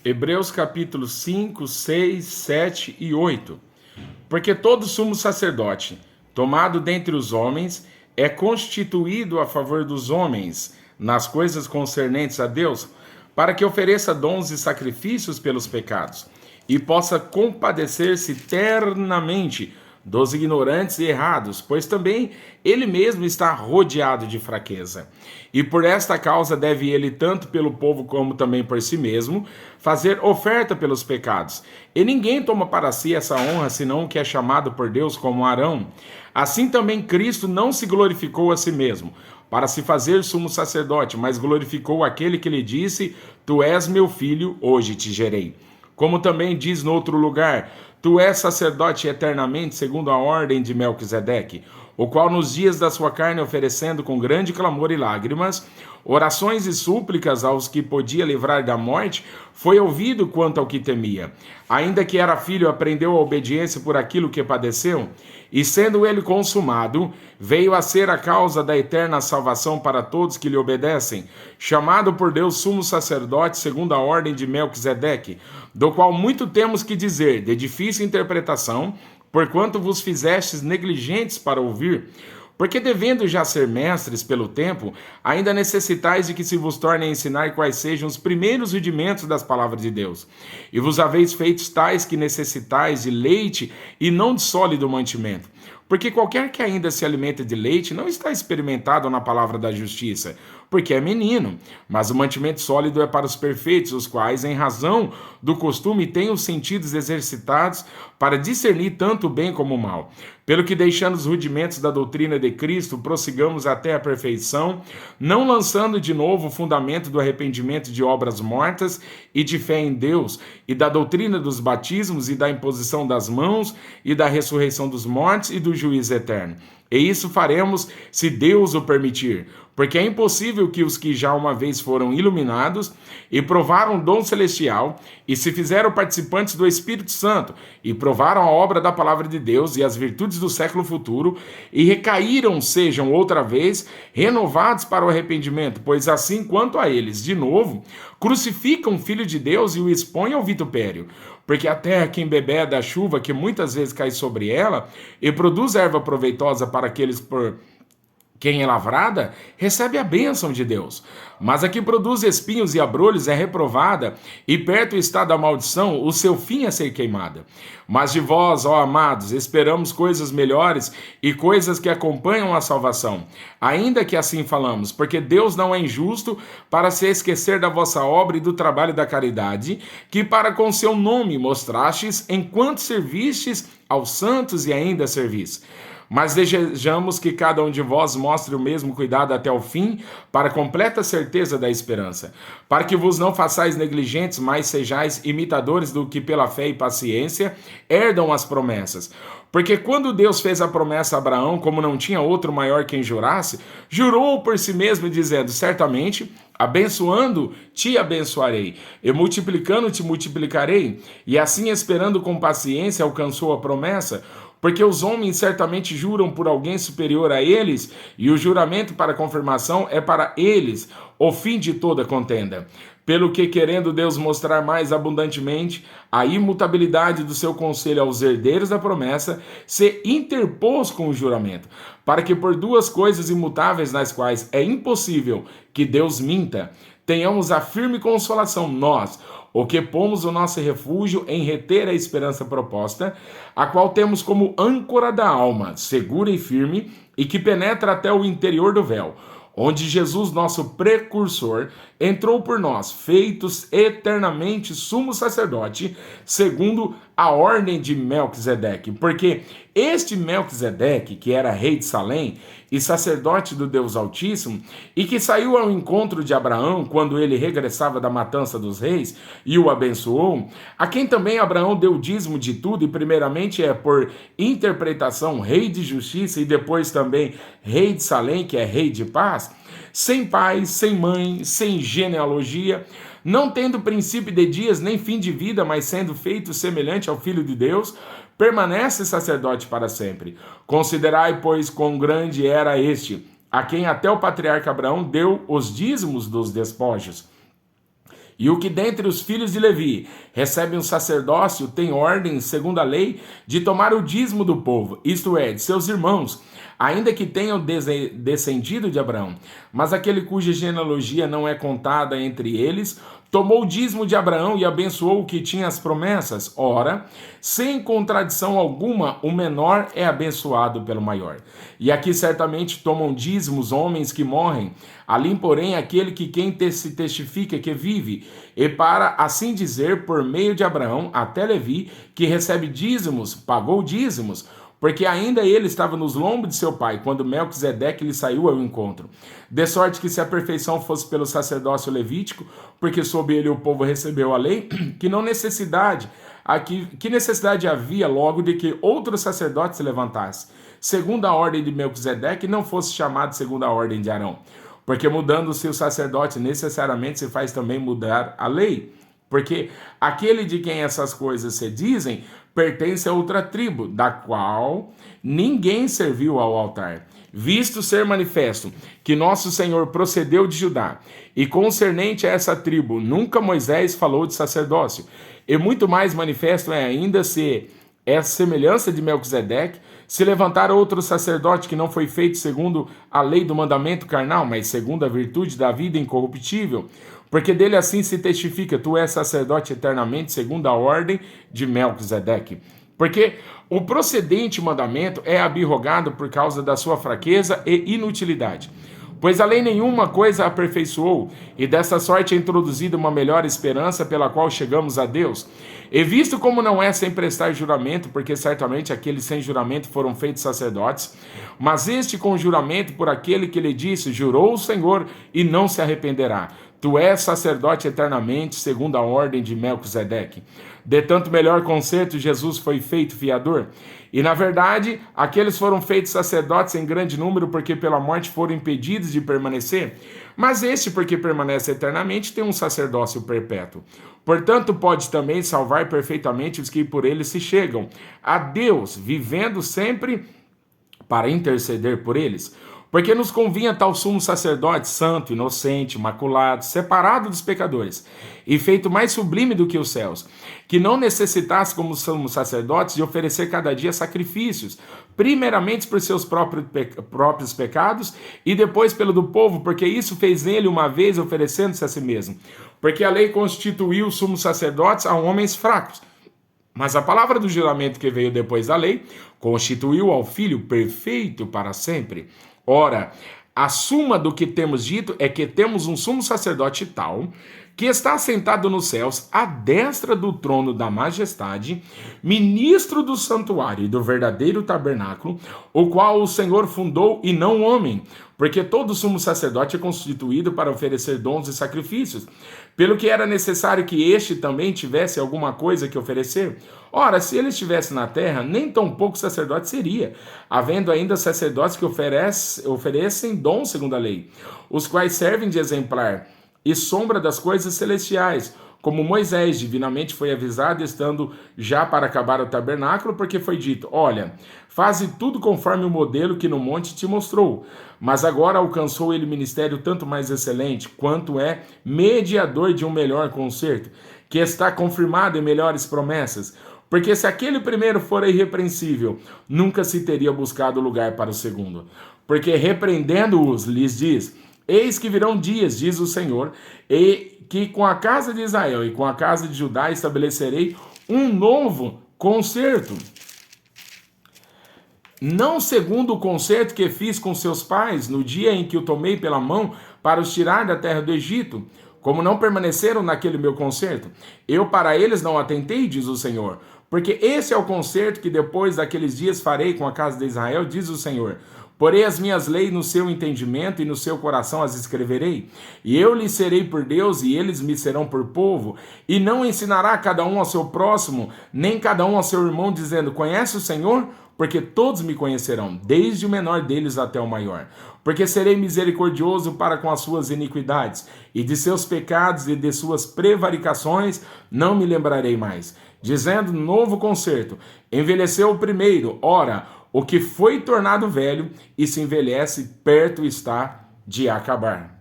Hebreus capítulo 5, 6, 7 e 8. Porque todo sumo sacerdote, tomado dentre os homens, é constituído a favor dos homens, nas coisas concernentes a Deus, para que ofereça dons e sacrifícios pelos pecados, e possa compadecer-se ternamente dos ignorantes e errados, pois também ele mesmo está rodeado de fraqueza. E por esta causa deve ele, tanto pelo povo como também por si mesmo, fazer oferta pelos pecados. E ninguém toma para si essa honra, senão o que é chamado por Deus como Arão. Assim também Cristo não se glorificou a si mesmo, para se fazer sumo sacerdote, mas glorificou aquele que lhe disse: Tu és meu filho, hoje te gerei. Como também diz no outro lugar: Tu és sacerdote eternamente, segundo a ordem de Melquisedeque, o qual nos dias da sua carne, oferecendo com grande clamor e lágrimas, orações e súplicas aos que podia livrar da morte, foi ouvido quanto ao que temia. Ainda que era filho, aprendeu a obediência por aquilo que padeceu, e sendo ele consumado, veio a ser a causa da eterna salvação para todos que lhe obedecem, chamado por Deus sumo sacerdote segundo a ordem de Melquisedeque, do qual muito temos que dizer, de difícil interpretação, porquanto vos fizestes negligentes para ouvir. Porque devendo já ser mestres pelo tempo, ainda necessitais de que se vos torne a ensinar quais sejam os primeiros rudimentos das palavras de Deus. E vos haveis feitos tais que necessitais de leite e não de sólido mantimento. Porque qualquer que ainda se alimenta de leite não está experimentado na palavra da justiça, porque é menino. Mas o mantimento sólido é para os perfeitos, os quais, em razão do costume, têm os sentidos exercitados para discernir tanto o bem como o mal. Pelo que, deixando os rudimentos da doutrina de Cristo, prossigamos até a perfeição, não lançando de novo o fundamento do arrependimento de obras mortas e de fé em Deus, e da doutrina dos batismos e da imposição das mãos, e da ressurreição dos mortos e do juízo eterno. E isso faremos se Deus o permitir, porque é impossível que os que já uma vez foram iluminados e provaram o dom celestial e se fizeram participantes do Espírito Santo e provaram a obra da palavra de Deus e as virtudes do século futuro e recaíram sejam outra vez renovados para o arrependimento, pois assim quanto a eles, de novo, crucificam o Filho de Deus e o expõem ao vitupério. Porque a terra que embebeda da chuva que muitas vezes cai sobre ela e produz erva proveitosa para aqueles por quem é lavrada, recebe a bênção de Deus. Mas a que produz espinhos e abrolhos é reprovada, e perto está da maldição, o seu fim é ser queimada. Mas de vós, ó amados, esperamos coisas melhores e coisas que acompanham a salvação. Ainda que assim falamos, porque Deus não é injusto para se esquecer da vossa obra e do trabalho da caridade, que para com seu nome mostrastes, enquanto servistes aos santos e ainda servis. Mas desejamos que cada um de vós mostre o mesmo cuidado até o fim, para a completa certeza da esperança, para que vos não façais negligentes, mas sejais imitadores do que pela fé e paciência herdam as promessas. Porque quando Deus fez a promessa a Abraão, como não tinha outro maior quem jurasse, jurou por si mesmo, dizendo: certamente, abençoando, te abençoarei, e multiplicando, te multiplicarei. E assim, esperando com paciência, alcançou a promessa. Porque os homens certamente juram por alguém superior a eles, e o juramento para confirmação é para eles, o fim de toda contenda. Pelo que, querendo Deus mostrar mais abundantemente a imutabilidade do seu conselho aos herdeiros da promessa, se interpôs com o juramento, para que por duas coisas imutáveis nas quais é impossível que Deus minta, tenhamos a firme consolação nós, o que pomos o nosso refúgio em reter a esperança proposta, a qual temos como âncora da alma, segura e firme, e que penetra até o interior do véu, onde Jesus, nosso precursor, entrou por nós, feitos eternamente sumo sacerdote, segundo a ordem de Melquisedeque. Porque este Melquisedeque, que era rei de Salém e sacerdote do Deus Altíssimo, e que saiu ao encontro de Abraão quando ele regressava da matança dos reis e o abençoou, a quem também Abraão deu dízimo de tudo, e primeiramente é por interpretação rei de justiça e depois também rei de Salém, que é rei de paz, sem pai, sem mãe, sem genealogia, não tendo princípio de dias nem fim de vida, mas sendo feito semelhante ao Filho de Deus, permanece sacerdote para sempre. Considerai, pois, quão grande era este, a quem até o patriarca Abraão deu os dízimos dos despojos. E o que dentre os filhos de Levi recebe um sacerdócio tem ordem, segundo a lei, de tomar o dízimo do povo, isto é, de seus irmãos, ainda que tenham descendido de Abraão. Mas aquele cuja genealogia não é contada entre eles, tomou o dízimo de Abraão e abençoou o que tinha as promessas. Ora, sem contradição alguma, o menor é abençoado pelo maior. E aqui certamente tomam dízimos homens que morrem, ali porém aquele que quem se testifica que vive, e para assim dizer, por meio de Abraão até Levi, que recebe dízimos, pagou dízimos, porque ainda ele estava nos lombos de seu pai, quando Melquisedeque lhe saiu ao encontro. De sorte que se a perfeição fosse pelo sacerdócio levítico, porque sob ele o povo recebeu a lei, que necessidade havia logo de que outro sacerdote se levantasse, segundo a ordem de Melquisedeque, não fosse chamado segundo a ordem de Arão? Porque mudando-se o sacerdote, necessariamente se faz também mudar a lei. Porque aquele de quem essas coisas se dizem pertence a outra tribo, da qual ninguém serviu ao altar. Visto ser manifesto que nosso Senhor procedeu de Judá, e concernente a essa tribo, nunca Moisés falou de sacerdócio, e muito mais manifesto é ainda se é semelhança de Melquisedeque, se levantar outro sacerdote que não foi feito segundo a lei do mandamento carnal, mas segundo a virtude da vida incorruptível, porque dele assim se testifica, tu és sacerdote eternamente, segundo a ordem de Melquisedeque. Porque o procedente mandamento é abirrogado por causa da sua fraqueza e inutilidade. Pois a lei nenhuma coisa aperfeiçoou, e dessa sorte é introduzida uma melhor esperança pela qual chegamos a Deus. E visto como não é sem prestar juramento, porque certamente aqueles sem juramento foram feitos sacerdotes, mas este com juramento por aquele que lhe disse, jurou o Senhor e não se arrependerá. Tu és sacerdote eternamente, segundo a ordem de Melquisedeque. De tanto melhor concerto, Jesus foi feito fiador. E, na verdade, aqueles foram feitos sacerdotes em grande número, porque pela morte foram impedidos de permanecer. Mas este, porque permanece eternamente, tem um sacerdócio perpétuo. Portanto, pode também salvar perfeitamente os que por ele se chegam a Deus, vivendo sempre para interceder por eles. Porque nos convinha tal sumo sacerdote, santo, inocente, imaculado, separado dos pecadores, e feito mais sublime do que os céus, que não necessitasse, como somos sacerdotes, de oferecer cada dia sacrifícios, primeiramente por seus próprios pecados, e depois pelo do povo, porque isso fez nele uma vez, oferecendo-se a si mesmo. Porque a lei constituiu sumos sacerdotes a homens fracos, mas a palavra do juramento que veio depois da lei, constituiu ao Filho perfeito para sempre. Ora, a suma do que temos dito é que temos um sumo sacerdote tal, que está assentado nos céus, à destra do trono da majestade, ministro do santuário e do verdadeiro tabernáculo, o qual o Senhor fundou e não o homem, porque todo sumo sacerdote é constituído para oferecer dons e sacrifícios, pelo que era necessário que este também tivesse alguma coisa que oferecer. Ora, se ele estivesse na terra, nem tão pouco sacerdote seria, havendo ainda sacerdotes que oferecem dons segundo a lei, os quais servem de exemplar e sombra das coisas celestiais, como Moisés divinamente foi avisado, estando já para acabar o tabernáculo, porque foi dito, olha, faze tudo conforme o modelo que no monte te mostrou. Mas agora alcançou ele ministério tanto mais excelente, quanto é mediador de um melhor concerto, que está confirmado em melhores promessas. Porque se aquele primeiro fora irrepreensível, nunca se teria buscado lugar para o segundo. Porque repreendendo-os, lhes diz, eis que virão dias, diz o Senhor, e que com a casa de Israel e com a casa de Judá estabelecerei um novo concerto. Não segundo o concerto que fiz com seus pais no dia em que o tomei pela mão para os tirar da terra do Egito, como não permaneceram naquele meu concerto. Eu para eles não atentei, diz o Senhor, porque esse é o concerto que depois daqueles dias farei com a casa de Israel, diz o Senhor. Porei as minhas leis no seu entendimento e no seu coração as escreverei. E eu lhes serei por Deus e eles me serão por povo. E não ensinará cada um ao seu próximo, nem cada um ao seu irmão, dizendo, conhece o Senhor? Porque todos me conhecerão, desde o menor deles até o maior. Porque serei misericordioso para com as suas iniquidades, e de seus pecados e de suas prevaricações não me lembrarei mais. Dizendo, novo concerto, envelheceu o primeiro, ora, o que foi tornado velho e se envelhece, perto está de acabar.